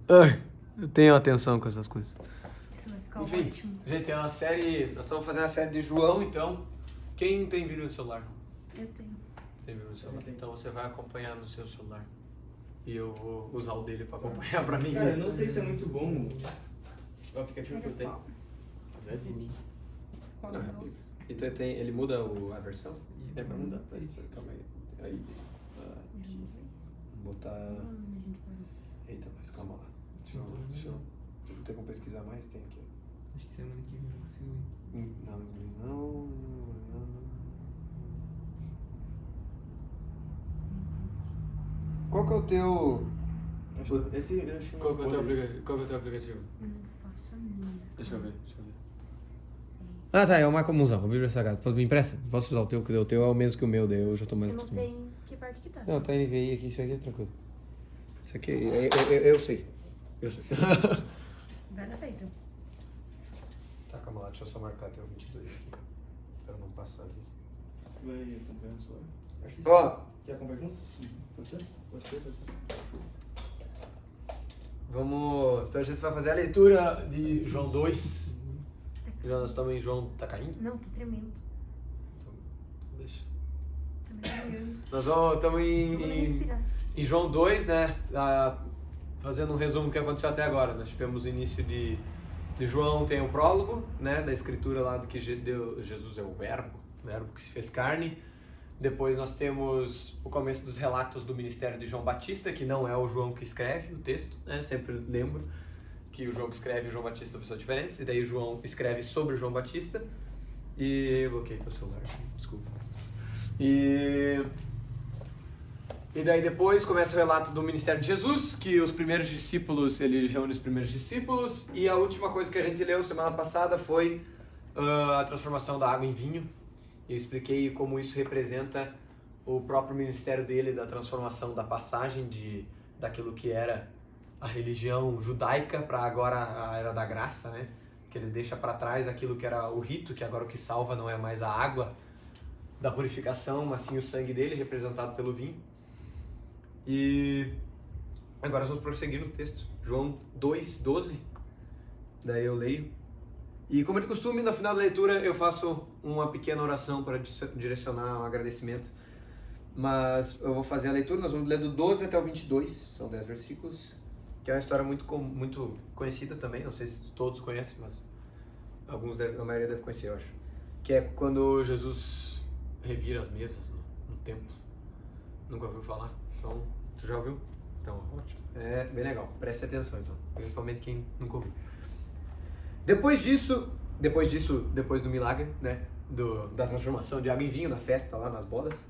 Ai, eu tenho atenção com essas coisas. Isso vai ficar Enfim, ótimo. gente, é uma série. Nós estamos fazendo a série de João, então. Quem tem vídeo no celular? Eu tenho. Tem vídeo no celular. Eu tenho. Então você vai acompanhar no seu celular. E eu vou usar o dele pra acompanhar pra mim. Cara, eu não sei se é muito bom o aplicativo que eu tenho. Qual? Mas é vídeo. Qual Ah, dos? então ele muda a versão? É pra mudar, tá aí. Calma aí. Aí. Aqui. Vou botar. Onde a gente parou? Eita, mas calma lá. Deixa eu. Não tem como pesquisar mais? Tem aqui. Acho que semana que vem eu consigo. Não, inglês não. Qual que é o teu. Esse eu acho Qual que é o teu uma boa. aplicativo? Qual que é o teu aplicativo? Eu não faço a mínima. Deixa eu ver. Ah, tá, é o mais comumzão, o Bíblia Sagrada. Me empresta? Posso usar o teu, que o teu é o mesmo que o meu, daí eu já tô mais Eu não acostumado. sei em que parte que tá. Não, tá NVI aqui, isso aqui é tranquilo. Isso aqui, eu sei. Eu sei. Vai dar feito. Tá, calma lá, deixa eu só marcar até o 22 aqui. Pra não passar ali. Tu vai acompanhando só? Acho que Ó, quer acompanhar junto? Pode ser? Pode ser, pode ser. vamos. Então a gente vai fazer a leitura de João 2. Já nós estamos em João. Tá caindo? Não, tá tremendo. Então, deixa. Tá me tremendo. Nós estamos Não vou nem respirar. em João 2, né? Fazendo um resumo do que aconteceu até agora. Nós tivemos o início de João, tem o prólogo, né? Da escritura lá do que Jesus é o verbo que se fez carne. Depois nós temos o começo dos relatos do ministério de João Batista, que não é o João que escreve o texto, né? Sempre lembro que o João que escreve e o João Batista são pessoas diferentes, e daí o João escreve sobre o João Batista. E... bloqueei teu celular, desculpa. E daí depois começa o relato do ministério de Jesus, que os primeiros discípulos, ele reúne os primeiros discípulos, e a última coisa que a gente leu semana passada foi a transformação da água em vinho. Eu expliquei como isso representa o próprio ministério dele, da transformação, da passagem daquilo que era a religião judaica para agora a era da graça, né? Que ele deixa para trás aquilo que era o rito, que agora o que salva não é mais a água da purificação, mas sim o sangue dele, representado pelo vinho. E agora nós vamos prosseguir no texto. João 2:12. Daí eu leio. E como de costume, no final da leitura eu faço uma pequena oração para direcionar um agradecimento. Mas eu vou fazer a leitura, nós vamos ler do 12 até o 22, são 10 versículos, que é uma história muito conhecida também, não sei se todos conhecem, mas a maioria deve conhecer, eu acho. Que é quando Jesus revira as mesas no templo. Nunca ouviu falar? Então, tu já ouviu? Então, ótimo. É bem legal, preste atenção então, principalmente quem nunca ouviu. Depois do milagre, né, da transformação de água em vinho na festa lá nas bodas.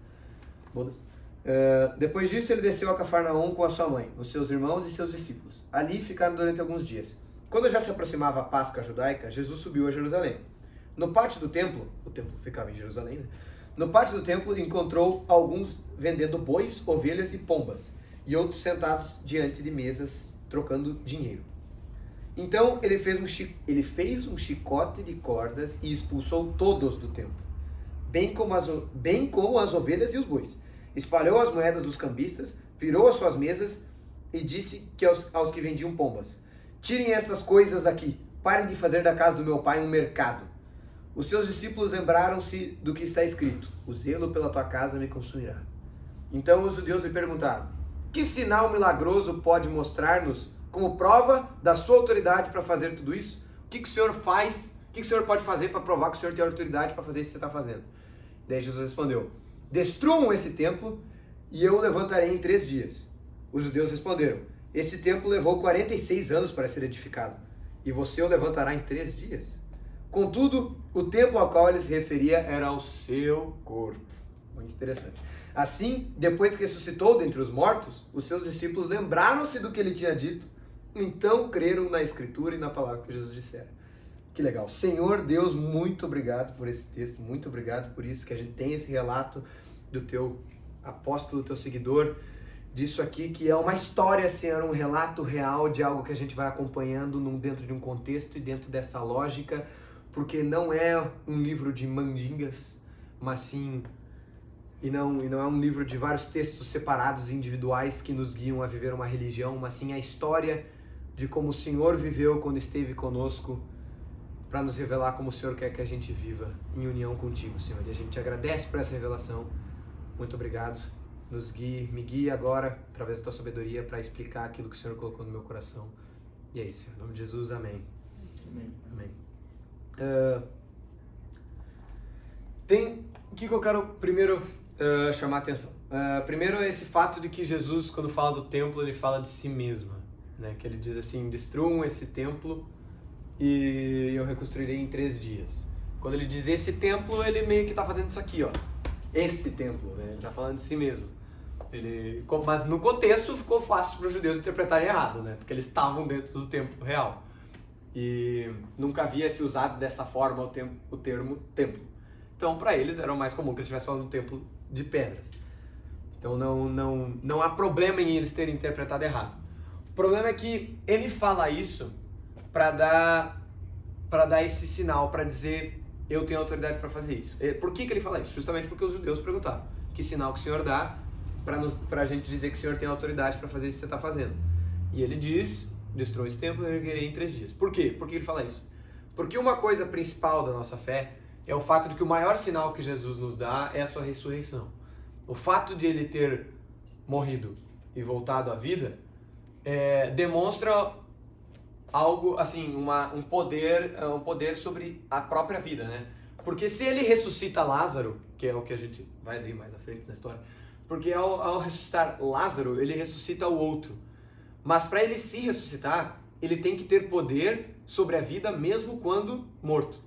Depois disso ele desceu a Cafarnaum com a sua mãe, os seus irmãos e seus discípulos. Ali ficaram durante alguns dias. Quando já se aproximava a Páscoa judaica, Jesus subiu a Jerusalém. No pátio do templo, o templo ficava em Jerusalém, né? No pátio do templo encontrou alguns vendendo bois, ovelhas e pombas, e outros sentados diante de mesas trocando dinheiro. Então ele fez um chicote de cordas e expulsou todos do templo, bem como as ovelhas e os bois. Espalhou as moedas dos cambistas, virou as suas mesas e disse que aos que vendiam pombas: tirem estas coisas daqui, parem de fazer da casa do meu pai um mercado. Os seus discípulos lembraram-se do que está escrito: o zelo pela tua casa me consumirá. Então os judeus lhe perguntaram: que sinal milagroso pode mostrar-nos como prova da sua autoridade para fazer tudo isso? O que o senhor faz? O que o senhor pode fazer para provar que o senhor tem autoridade para fazer isso que você está fazendo? Daí Jesus respondeu: destruam esse templo e eu o levantarei em 3 dias. Os judeus responderam: esse templo levou 46 anos para ser edificado, e você o levantará em 3 dias? Contudo, o templo ao qual ele se referia era o seu corpo. Muito interessante. Assim, depois que ressuscitou dentre os mortos, os seus discípulos lembraram-se do que ele tinha dito, então creram na Escritura e na palavra que Jesus dissera. Que legal. Senhor Deus, muito obrigado por esse texto, muito obrigado por isso, que a gente tem esse relato do teu apóstolo, do teu seguidor, disso aqui que é uma história, Senhor, um relato real de algo que a gente vai acompanhando dentro de um contexto e dentro dessa lógica, porque não é um livro de mandingas, mas sim, e não é um livro de vários textos separados, individuais, que nos guiam a viver uma religião, mas sim a história de como o Senhor viveu quando esteve conosco, para nos revelar como o Senhor quer que a gente viva em união contigo, Senhor. E a gente te agradece por essa revelação. Muito obrigado. Me guie agora, através da tua sabedoria, para explicar aquilo que o Senhor colocou no meu coração. E é isso, em nome de Jesus, amém. Amém. O que eu quero primeiro chamar a atenção? Primeiro é esse fato de que Jesus, quando fala do templo, ele fala de si mesmo, né? Que ele diz assim, destruam esse templo e eu reconstruirei em 3 dias. Quando ele diz esse templo, ele meio que está fazendo isso aqui, ó. Esse templo, né? Ele está falando de si mesmo. Mas no contexto ficou fácil para os judeus interpretarem errado, né? Porque eles estavam dentro do templo real. E nunca havia se usado dessa forma o termo templo. Então, para eles, era o mais comum que ele estivesse falando do templo de pedras. Então, não há problema em eles terem interpretado errado. O problema é que ele fala isso para dar esse sinal, para dizer, eu tenho autoridade para fazer isso. Por que ele fala isso? Justamente porque os judeus perguntaram, que sinal que o Senhor dá para a gente dizer que o Senhor tem autoridade para fazer isso que você está fazendo? E ele diz, destrua esse templo e eu erguerei em 3 dias. Por quê? Por que ele fala isso? Porque uma coisa principal da nossa fé é o fato de que o maior sinal que Jesus nos dá é a sua ressurreição. O fato de ele ter morrido e voltado à vida demonstra algo assim, um poder sobre a própria vida, né? Porque se ele ressuscita Lázaro, que é o que a gente vai ler mais à frente na história, porque ao ressuscitar Lázaro, ele ressuscita o outro. Mas para ele se ressuscitar, ele tem que ter poder sobre a vida mesmo quando morto.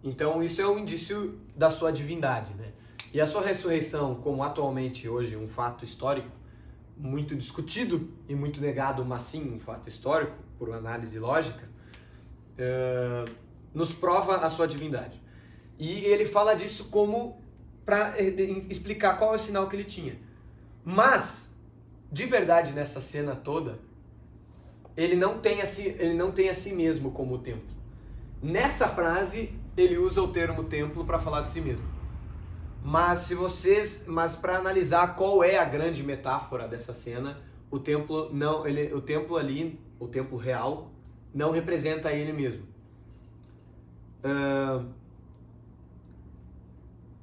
Então isso é um indício da sua divindade, né? E a sua ressurreição, como atualmente hoje um fato histórico, muito discutido e muito negado, mas sim um fato histórico, por análise lógica, nos prova a sua divindade. E ele fala disso como para explicar qual é o sinal que ele tinha. Mas, de verdade, nessa cena toda, ele não tem a si mesmo como o templo. Nessa frase, ele usa o termo templo para falar de si mesmo. Mas para analisar qual é a grande metáfora dessa cena, o templo real, não representa ele mesmo.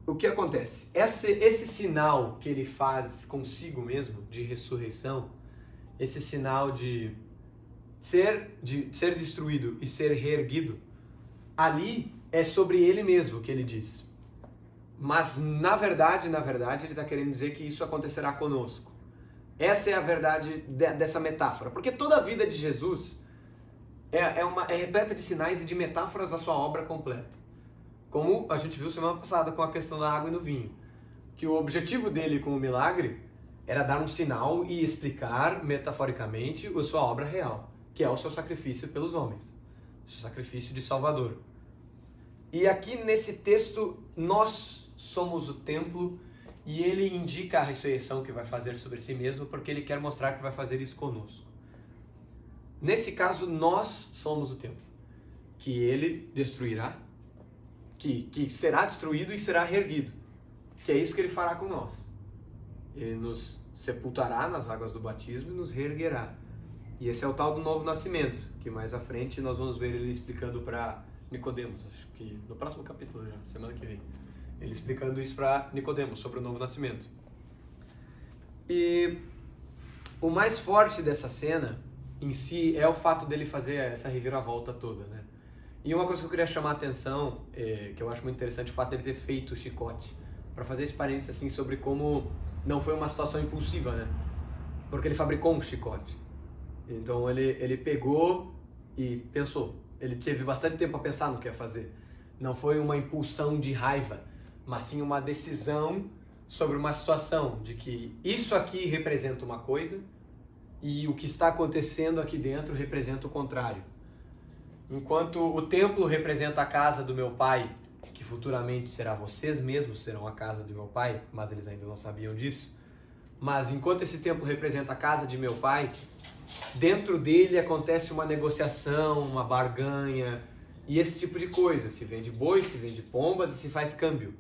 O que acontece? Esse sinal que ele faz consigo mesmo, de ressurreição, esse sinal de ser destruído e ser reerguido, ali é sobre ele mesmo que ele diz. Mas, na verdade, ele está querendo dizer que isso acontecerá conosco. Essa é a verdade dessa metáfora. Porque toda a vida de Jesus é repleta de sinais e de metáforas da sua obra completa. Como a gente viu semana passada com a questão da água e do vinho. Que o objetivo dele com o milagre era dar um sinal e explicar metaforicamente a sua obra real, que é o seu sacrifício pelos homens. O seu sacrifício de Salvador. E aqui nesse texto, nós somos o templo e ele indica a ressurreição que vai fazer sobre si mesmo, porque ele quer mostrar que vai fazer isso conosco. Nesse caso, nós somos o templo, que ele destruirá, que será destruído e será reerguido, que é isso que ele fará com nós. Ele nos sepultará nas águas do batismo e nos reerguerá. E esse é o tal do novo nascimento, que mais à frente nós vamos ver ele explicando para Nicodemos, acho que no próximo capítulo já, semana que vem. Ele explicando isso para Nicodemos, sobre o novo nascimento. E o mais forte dessa cena, em si, é o fato dele fazer essa reviravolta toda, né? E uma coisa que eu queria chamar a atenção, que eu acho muito interessante, o fato dele ter feito o chicote, para fazer esse parênteses assim, sobre como não foi uma situação impulsiva, né? Porque ele fabricou um chicote. Então ele pegou e pensou. Ele teve bastante tempo a pensar no que ia fazer. Não foi uma impulsão de raiva, mas sim uma decisão sobre uma situação de que isso aqui representa uma coisa e o que está acontecendo aqui dentro representa o contrário. Enquanto o templo representa a casa do meu pai, que futuramente será vocês mesmos serão a casa do meu pai, mas eles ainda não sabiam disso. Mas enquanto esse templo representa a casa de meu pai, dentro dele acontece uma negociação, uma barganha e esse tipo de coisa. Se vende boi, se vende pombas e se faz câmbio.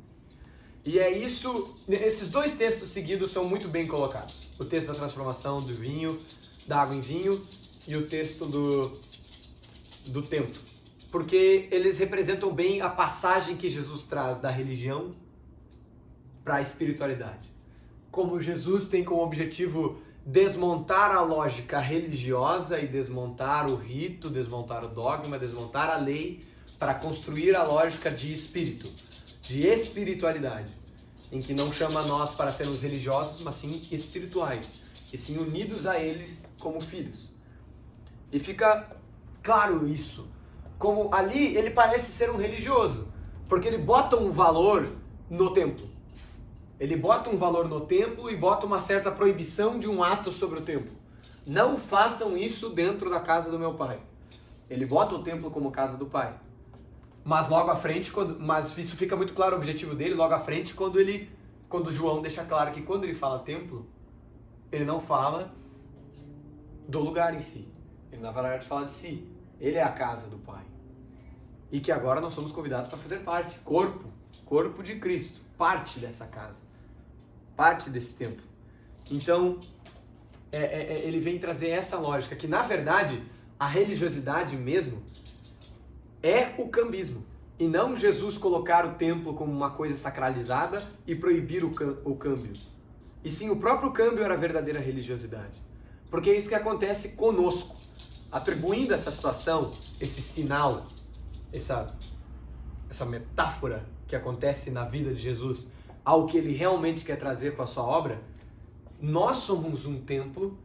E é isso, esses dois textos seguidos são muito bem colocados. O texto da transformação do vinho, da água em vinho e o texto do templo, porque eles representam bem a passagem que Jesus traz da religião para a espiritualidade. Como Jesus tem como objetivo desmontar a lógica religiosa e desmontar o rito, desmontar o dogma, desmontar a lei para construir a lógica de espírito, de espiritualidade, em que não chama nós para sermos religiosos, mas sim espirituais, e sim unidos a Ele como filhos. E fica claro isso, como ali ele parece ser um religioso, porque ele bota um valor no templo. Ele bota um valor no templo e bota uma certa proibição de um ato sobre o templo. Não façam isso dentro da casa do meu pai. Ele bota o templo como casa do pai. Mas logo à frente, mas isso fica muito claro o objetivo dele, logo à frente, quando João deixa claro que quando ele fala templo, ele não fala do lugar em si. Ele na verdade fala de si. Ele é a casa do pai. E que agora nós somos convidados para fazer parte. Corpo de Cristo. Parte dessa casa. Parte desse templo. Então, ele vem trazer essa lógica, que na verdade, a religiosidade mesmo é o cambismo. E não Jesus colocar o templo como uma coisa sacralizada e proibir o câmbio. E sim, o próprio câmbio era a verdadeira religiosidade. Porque é isso que acontece conosco. Atribuindo essa situação, esse sinal, essa metáfora que acontece na vida de Jesus ao que ele realmente quer trazer com a sua obra, nós somos um templo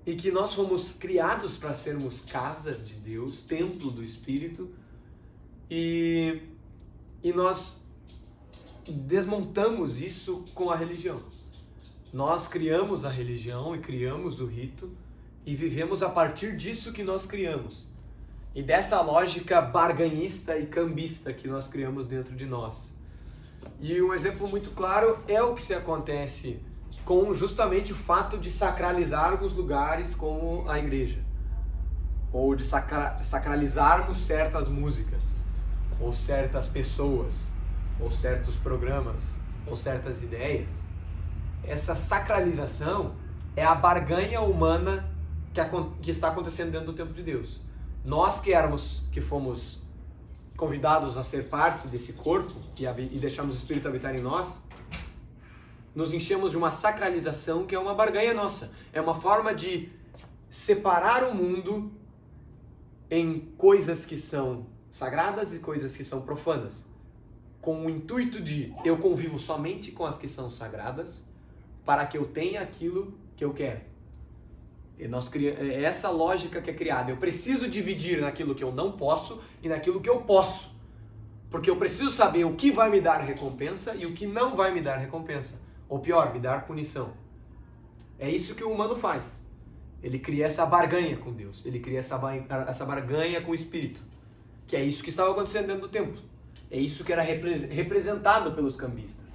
e que nós fomos criados para sermos casa de Deus, templo do Espírito, e nós desmontamos isso com a religião. Nós criamos a religião e criamos o rito e vivemos a partir disso que nós criamos. E dessa lógica barganhista e cambista que nós criamos dentro de nós. E um exemplo muito claro é o que se acontece com justamente o fato de sacralizarmos lugares como a igreja. Ou de sacralizarmos certas músicas, ou certas pessoas, ou certos programas, ou certas ideias. Essa sacralização é a barganha humana que está acontecendo dentro do templo de Deus. Nós que fomos convidados a ser parte desse corpo e deixamos o Espírito habitar em nós, nos enchemos de uma sacralização que é uma barganha nossa. É uma forma de separar o mundo em coisas que são sagradas e coisas que são profanas, com o intuito de eu convivo somente com as que são sagradas para que eu tenha aquilo que eu quero. É essa lógica que é criada. Eu preciso dividir naquilo que eu não posso e naquilo que eu posso. Porque eu preciso saber o que vai me dar recompensa e o que não vai me dar recompensa. Ou pior, me dar punição. É isso que o humano faz. Ele cria essa barganha com Deus. Ele cria essa barganha com o Espírito. Que é isso que estava acontecendo dentro do templo. É isso que era representado pelos cambistas.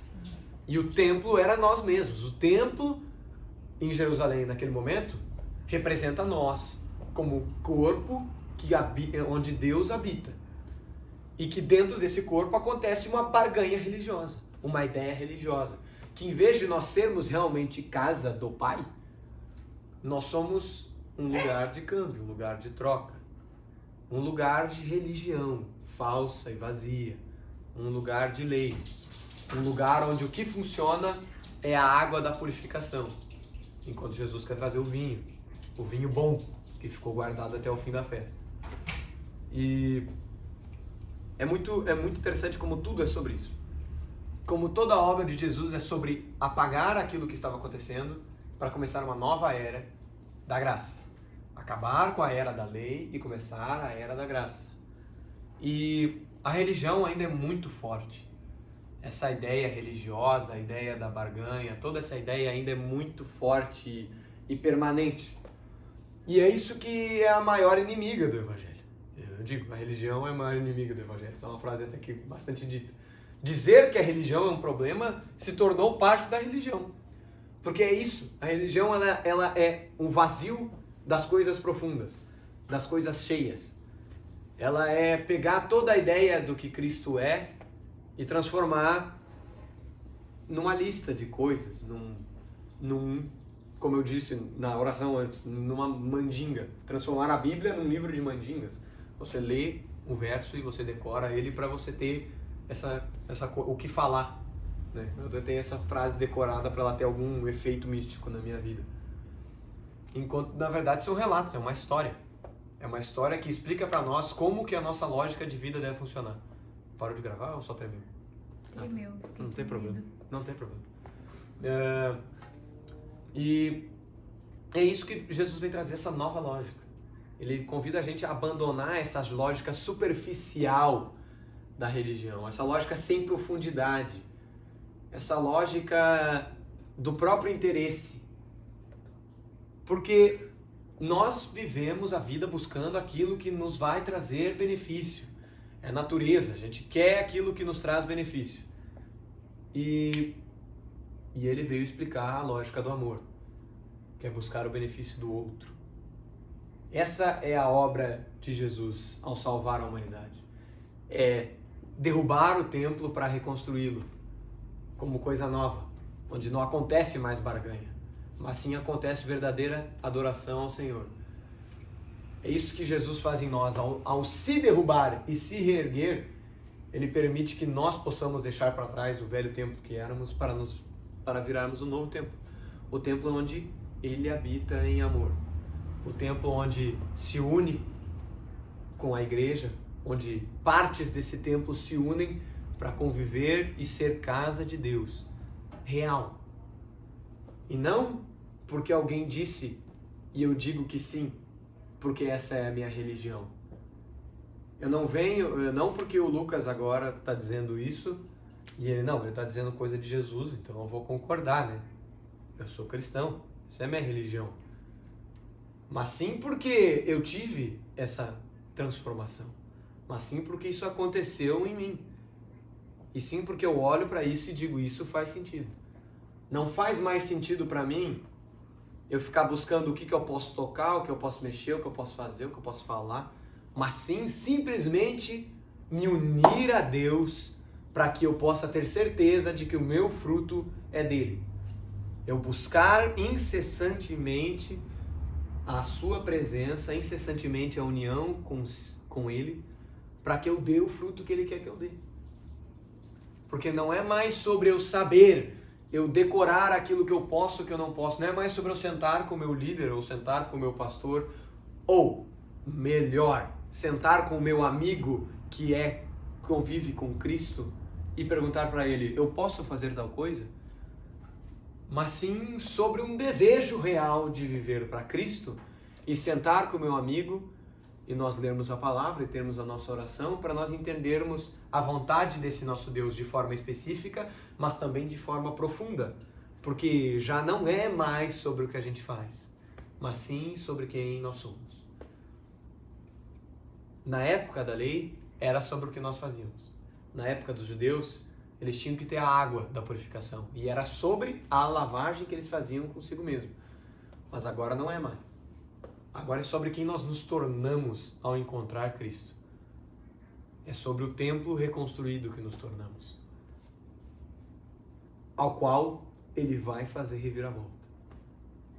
E o templo era nós mesmos. O templo em Jerusalém naquele momento representa nós como corpo onde Deus habita. E que dentro desse corpo acontece uma barganha religiosa, uma ideia religiosa. Que em vez de nós sermos realmente casa do Pai, nós somos um lugar de câmbio, um lugar de troca. Um lugar de religião falsa e vazia. Um lugar de lei. Um lugar onde o que funciona é a água da purificação. Enquanto Jesus quer trazer o vinho bom, que ficou guardado até o fim da festa. E é muito interessante como tudo é sobre isso. Como toda a obra de Jesus é sobre apagar aquilo que estava acontecendo para começar uma nova era da graça. Acabar com a era da lei e começar a era da graça. E a religião ainda é muito forte. Essa ideia religiosa, a ideia da barganha, toda essa ideia ainda é muito forte e permanente. E é isso que é a maior inimiga do Evangelho. Eu digo, a religião é a maior inimiga do Evangelho. Essa é uma frase até que bastante dita. Dizer que a religião é um problema se tornou parte da religião. Porque é isso, a religião ela é um vazio das coisas profundas, das coisas cheias. Ela é pegar toda a ideia do que Cristo é e transformar numa lista de coisas, num como eu disse na oração antes, numa mandinga. Transformar a Bíblia num livro de mandingas. Você lê um verso e você decora ele para você ter o que falar. Né? Eu tenho essa frase decorada para ela ter algum efeito místico na minha vida. Enquanto, na verdade, são relatos, é uma história. É uma história que explica para nós como que a nossa lógica de vida deve funcionar. Parou de gravar ou só tremeu? Tremeu. Não tem problema. Não tem problema. E é isso que Jesus vem trazer, essa nova lógica. Ele convida a gente a abandonar essa lógica superficial da religião, essa lógica sem profundidade, essa lógica do próprio interesse. Porque nós vivemos a vida buscando aquilo que nos vai trazer benefício. É natureza, a gente quer aquilo que nos traz benefício. E ele veio explicar a lógica do amor, que é buscar o benefício do outro. Essa é a obra de Jesus ao salvar a humanidade. É derrubar o templo para reconstruí-lo como coisa nova, onde não acontece mais barganha, mas sim acontece verdadeira adoração ao Senhor. É isso que Jesus faz em nós. Ao se derrubar e se reerguer, Ele permite que nós possamos deixar para trás o velho templo que éramos para virarmos um novo templo. O templo onde Ele habita em amor. O templo onde se une com a igreja, onde partes desse templo se unem para conviver e ser casa de Deus real. E não porque alguém disse e eu digo que sim, porque essa é a minha religião. Eu não porque o Lucas agora está dizendo isso e ele está dizendo coisa de Jesus, então eu vou concordar, né? Eu sou cristão, essa é a minha religião. Mas sim porque eu tive essa transformação. Mas sim porque isso aconteceu em mim. E sim porque eu olho para isso e digo, isso faz sentido. Não faz mais sentido para mim eu ficar buscando o que eu posso tocar, o que eu posso mexer, o que eu posso fazer, o que eu posso falar. Mas sim, simplesmente me unir a Deus para que eu possa ter certeza de que o meu fruto é dele. Eu buscar incessantemente a sua presença, incessantemente a união com ele, para que eu dê o fruto que ele quer que eu dê. Porque não é mais sobre eu saber, eu decorar aquilo que eu posso, o que eu não posso. Não é mais sobre eu sentar com o meu líder ou sentar com o meu pastor, ou melhor, sentar com o meu amigo que convive com Cristo e perguntar para ele, eu posso fazer tal coisa? Mas sim sobre um desejo real de viver para Cristo e sentar com o meu amigo e nós lermos a palavra e termos a nossa oração para nós entendermos a vontade desse nosso Deus de forma específica, mas também de forma profunda, porque já não é mais sobre o que a gente faz, mas sim sobre quem nós somos. Na época da lei, era sobre o que nós fazíamos. Na época dos judeus, eles tinham que ter a água da purificação, e era sobre a lavagem que eles faziam consigo mesmo. Mas agora não é mais. Agora é sobre quem nós nos tornamos ao encontrar Cristo. É sobre o templo reconstruído que nos tornamos, ao qual Ele vai fazer reviravolta.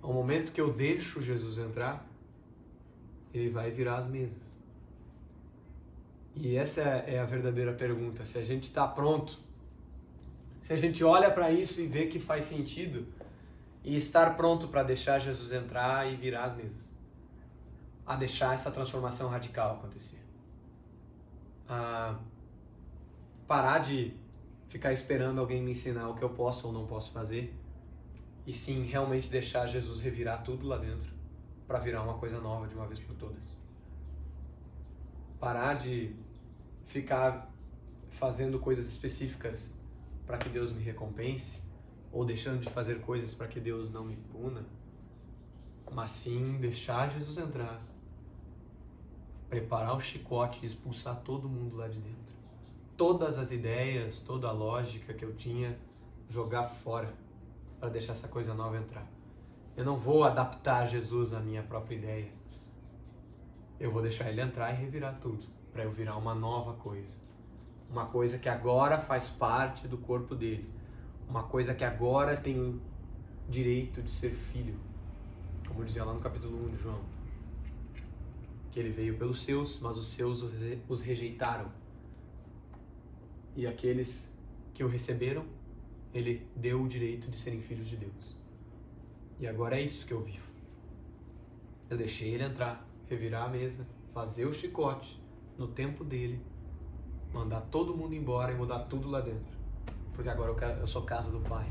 Ao momento que eu deixo Jesus entrar, Ele vai virar as mesas. E essa é a verdadeira pergunta, se a gente está pronto, se a gente olha para isso e vê que faz sentido, e estar pronto para deixar Jesus entrar e virar as mesas. A deixar essa transformação radical acontecer. A parar de ficar esperando alguém me ensinar o que eu posso ou não posso fazer, e sim realmente deixar Jesus revirar tudo lá dentro para virar uma coisa nova de uma vez por todas. Parar de ficar fazendo coisas específicas para que Deus me recompense, ou deixando de fazer coisas para que Deus não me puna, mas sim deixar Jesus entrar, preparar o chicote e expulsar todo mundo lá de dentro. Todas as ideias, toda a lógica que eu tinha, jogar fora para deixar essa coisa nova entrar. Eu não vou adaptar Jesus à minha própria ideia. Eu vou deixar ele entrar e revirar tudo, para eu virar uma nova coisa. Uma coisa que agora faz parte do corpo dele. Uma coisa que agora tem o direito de ser filho. como dizia lá no capítulo 1 de João, que ele veio pelos seus, mas os seus os rejeitaram. E aqueles que o receberam, ele deu o direito de serem filhos de Deus. E agora é isso que eu vivo. Eu deixei ele entrar, revirar a mesa, fazer o chicote no tempo dele, mandar todo mundo embora e mudar tudo lá dentro. Porque agora eu sou casa do Pai.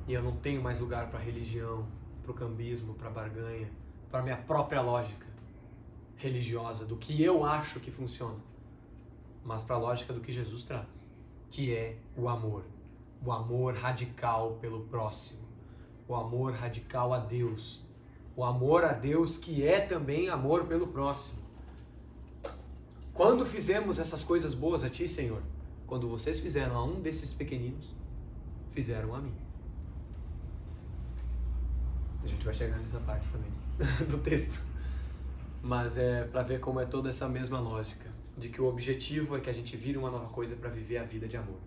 E eu não tenho mais lugar para religião, para o cambismo, para barganha, para minha própria lógica religiosa, do que eu acho que funciona, mas para a lógica do que Jesus traz, que é o amor radical pelo próximo, o amor radical a Deus, o amor a Deus que é também amor pelo próximo. Quando fizemos essas coisas boas a Ti, Senhor, quando vocês fizeram a um desses pequeninos, fizeram a mim. A gente vai chegar nessa parte também do texto. Mas é para ver como é toda essa mesma lógica, de que o objetivo é que a gente vire uma nova coisa para viver a vida de amor.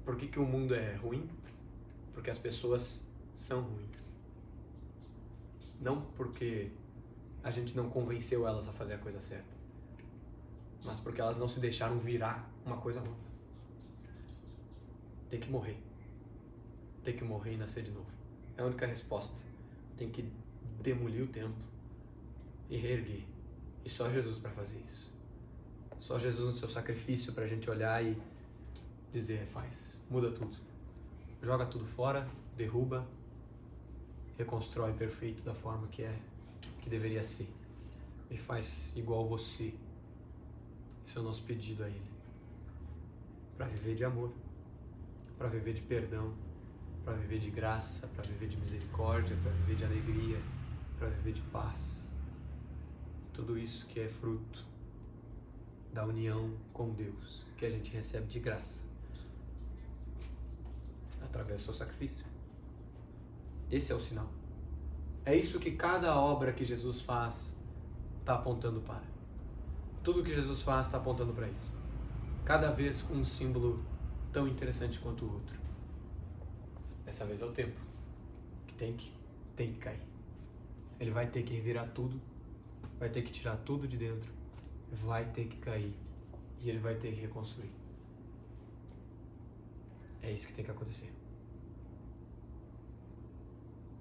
Por que o mundo é ruim? Porque as pessoas são ruins. Não porque a gente não convenceu elas a fazer a coisa certa, mas porque elas não se deixaram virar uma coisa nova. Tem que morrer. Tem que morrer e nascer de novo. É a única resposta. Tem que demolir o templo e reerguer. E só Jesus para fazer isso. Só Jesus no seu sacrifício para a gente olhar e dizer, refaz, muda tudo. Joga tudo fora, derruba, reconstrói perfeito da forma que deveria ser. E faz igual você. Esse é o nosso pedido a Ele. Para viver de amor, para viver de perdão, para viver de graça, para viver de misericórdia, para viver de alegria, para viver de paz. Tudo isso que é fruto da união com Deus, que a gente recebe de graça, através do seu sacrifício. Esse é o sinal. É isso que cada obra que Jesus faz está apontando para. Tudo que Jesus faz está apontando para isso. Cada vez com um símbolo tão interessante quanto o outro. Dessa vez é o tempo, que tem que cair. Ele vai ter que revirar tudo, vai ter que tirar tudo de dentro, vai ter que cair e ele vai ter que reconstruir. É isso que tem que acontecer.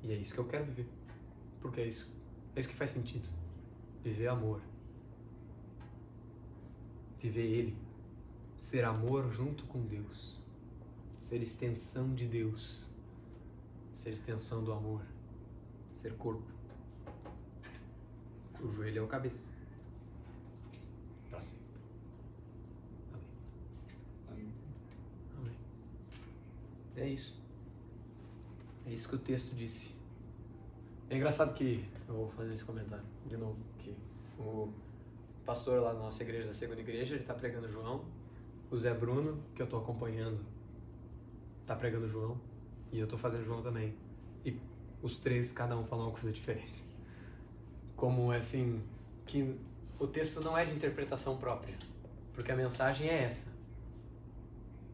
E é isso que eu quero viver, porque é isso que faz sentido. Viver amor, viver Ele, ser amor junto com Deus, ser extensão de Deus, ser extensão do amor, ser corpo. O joelho é o cabeça. Para sempre. Amém. Amém. É isso. É isso que o texto disse. É engraçado que, eu vou fazer esse comentário de novo, que o pastor lá da nossa igreja, da segunda igreja, ele está pregando João. O Zé Bruno, que eu estou acompanhando, está pregando João. E eu estou fazendo João também. E os três, cada um fala uma coisa diferente. Como é assim, que o texto não é de interpretação própria, porque a mensagem é essa,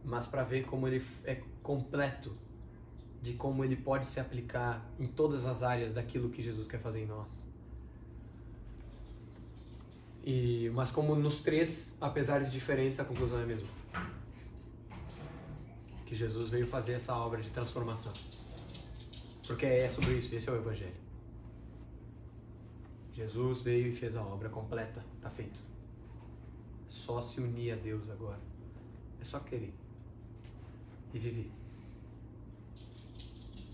mas para ver como ele é completo, de como ele pode se aplicar em todas as áreas daquilo que Jesus quer fazer em nós. Mas como nos três, apesar de diferentes, a conclusão é a mesma. Que Jesus veio fazer essa obra de transformação. Porque é sobre isso, esse é o Evangelho. Jesus veio e fez a obra completa, está feito. É só se unir a Deus agora. É só querer. E viver.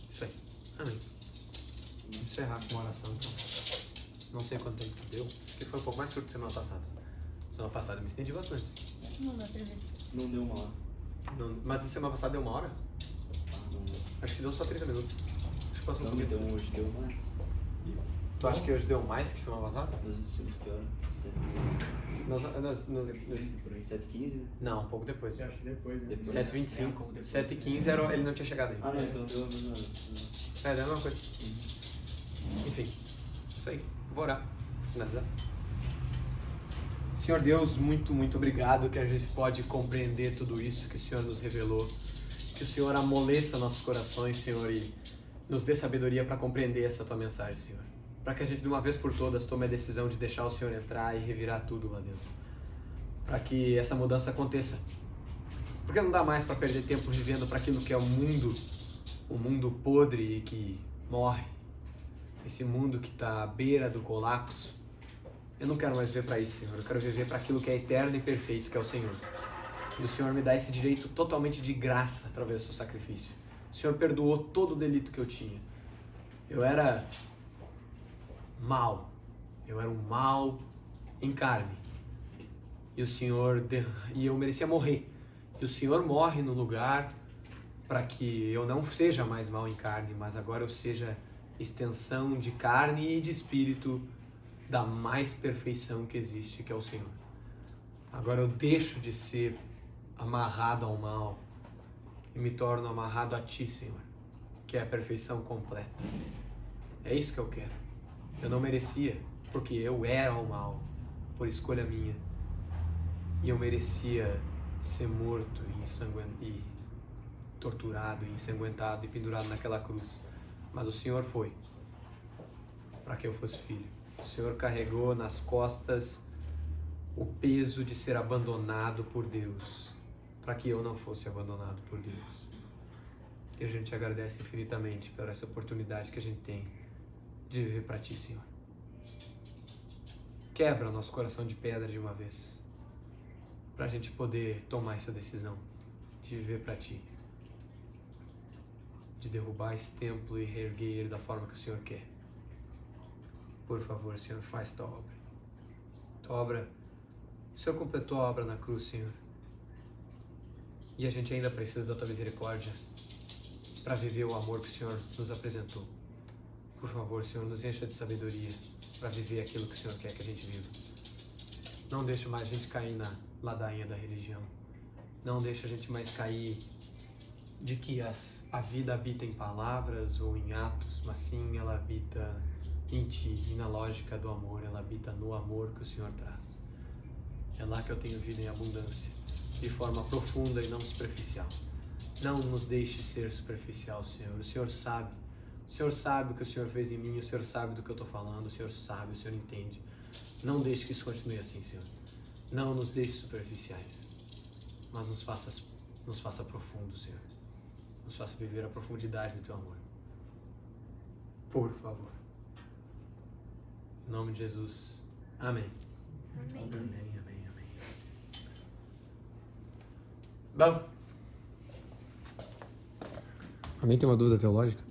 Isso aí. Amém. Vamos encerrar com uma oração então. Não sei quanto tempo deu. Acho que foi um pouco mais curto que semana passada. Semana passada eu me estendi bastante. Não dá pra ver. Não deu uma hora. Mas semana passada deu uma hora? Não deu. Acho que deu só 30 minutos. Acho que passou um Não, pouquinho. então hoje deu mais. Tu acha que hoje deu mais que semana passada? Nós decidimos que hora? 7h15. Por aí, 7h15, né? Não, um pouco depois. Eu acho que depois, né? Depois. 7h25. 7h15 ele não tinha chegado aí. Ah, não, então deu a mesma hora. É, deu a mesma coisa. Enfim, isso aí. Vou orar. Finalizar. Senhor Deus, muito, muito obrigado que a gente pode compreender tudo isso que o Senhor nos revelou. Que o Senhor amoleça nossos corações, Senhor, e Nos dê sabedoria para compreender essa tua mensagem, Senhor. Para que a gente, de uma vez por todas, tome a decisão de deixar o Senhor entrar e revirar tudo lá dentro. Para que essa mudança aconteça. Porque não dá mais para perder tempo vivendo para aquilo que é o mundo podre e que morre. Esse mundo que está à beira do colapso. Eu não quero mais viver para isso, Senhor. Eu quero viver para aquilo que é eterno e perfeito, que é o Senhor. E o Senhor me dá esse direito totalmente de graça através do seu sacrifício. O Senhor perdoou todo o delito que eu tinha. Eu era mal. Eu era um mal em carne. E eu merecia morrer. E o Senhor morre no lugar para que eu não seja mais mal em carne, mas agora eu seja extensão de carne e de espírito da mais perfeição que existe, que é o Senhor. Agora eu deixo de ser amarrado ao mal e me torno amarrado a Ti, Senhor, que é a perfeição completa. É isso que eu quero. Eu não merecia, porque eu era o mal, por escolha minha. E eu merecia ser morto e torturado, e ensanguentado e pendurado naquela cruz. Mas o Senhor foi, para que eu fosse filho. O Senhor carregou nas costas o peso de ser abandonado por Deus, para que eu não fosse abandonado por Deus. E a gente te agradece infinitamente por essa oportunidade que a gente tem de viver para Ti, Senhor. Quebra o nosso coração de pedra de uma vez, para a gente poder tomar essa decisão de viver para Ti, de derrubar esse templo e reerguer ele da forma que o Senhor quer. Por favor, Senhor, faz Tua obra. Tua obra, o Senhor completou a obra na cruz, Senhor. E a gente ainda precisa da Tua misericórdia para viver o amor que o Senhor nos apresentou. Por favor, Senhor, nos encha de sabedoria para viver aquilo que o Senhor quer que a gente viva. Não deixa mais a gente cair na ladainha da religião. Não deixa a gente mais cair de que a vida habita em palavras ou em atos, mas sim ela habita em Ti e na lógica do amor. Ela habita no amor que o Senhor traz. É lá que eu tenho vida em abundância, de forma profunda e não superficial. Não nos deixe ser superficial, Senhor. O Senhor sabe. O Senhor sabe o que o Senhor fez em mim. O Senhor sabe do que eu estou falando. O Senhor sabe, o Senhor entende. Não deixe que isso continue assim, Senhor. Não nos deixe superficiais, mas nos faça profundos, Senhor. Nos faça viver a profundidade do Teu amor. Por favor. Em nome de Jesus. Amém. Amém. Amém, amém, amém. Bom. Alguém tem uma dúvida teológica?